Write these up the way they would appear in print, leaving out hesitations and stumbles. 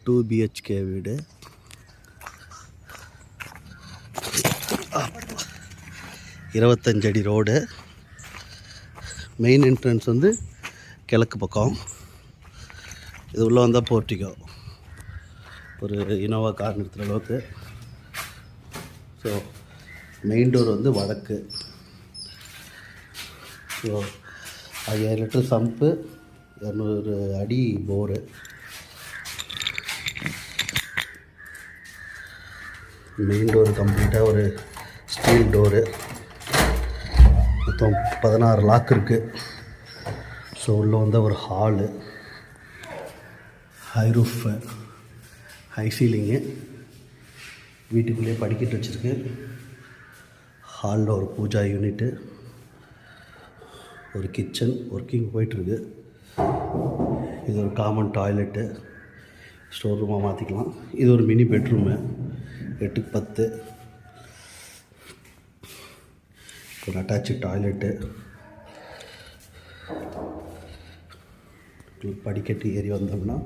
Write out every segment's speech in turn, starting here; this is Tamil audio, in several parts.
2 BHK வீடு. 25 அடி ரோடு. மெயின் என்ட்ரன்ஸ் வந்து கிழக்கு பக்கம். இது உள்ளே வந்தால் போர்ட்டிகோ, ஒரு இனோவா கார் நிறுத்துகிற அளவுக்கு. ஸோ மெயின் டோர் வந்து வடக்கு. ஸோ 5000 லிட்டர் சம்பு, 200 அடி போரு. மெயின் டோரு கம்ப்ளீட்டாக ஒரு ஸ்டீல் டோரு. மொத்தம் 16 லாக் இருக்குது. ஸோ உள்ளே வந்தால் ஒரு hall, high roof, high ceiling. வீட்டுக்குள்ளேயே படிக்கட்டு வச்சுருக்கு. ஹாலில் ஒரு பூஜா யூனிட்டு, ஒரு கிச்சன் ஒர்க்கிங் போயிட்டுருக்கு. இது ஒரு காமன் டாய்லெட்டு, ஸ்டோர் ரூமாக மாற்றிக்கலாம். இது ஒரு மினி பெட்ரூமு, 8க்கு 10. ஒரு அட்டாச்சு டாய்லெட்டு. படிக்கட்டு ஏறி வந்தோம்னா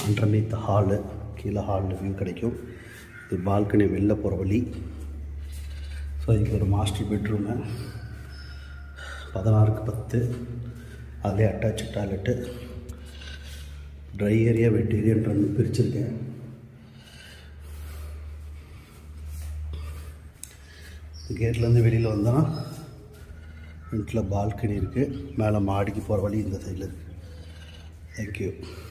அண்டர்நீத் ஹாலு, கீழே ஹாலில் வியூ கிடைக்கும். இது பால்கனி வெளில போகிற வழி. ஸோ இதுக்கு ஒரு மாஸ்டர் பெட்ரூமு, 16க்கு 10. அதிலே அட்டாச்சு டாய்லெட்டு. ட்ரை ஏரியா, வெட் ஏரியான்ற பிரிச்சுருக்கேன். கேட்லேருந்து வெளியில் வந்தோன்னா வீட்டில் பால்கனி இருக்குது. மேலே மாடிக்கு போகிற வழி இந்த சைடில் இருக்குது. தேங்க்யூ.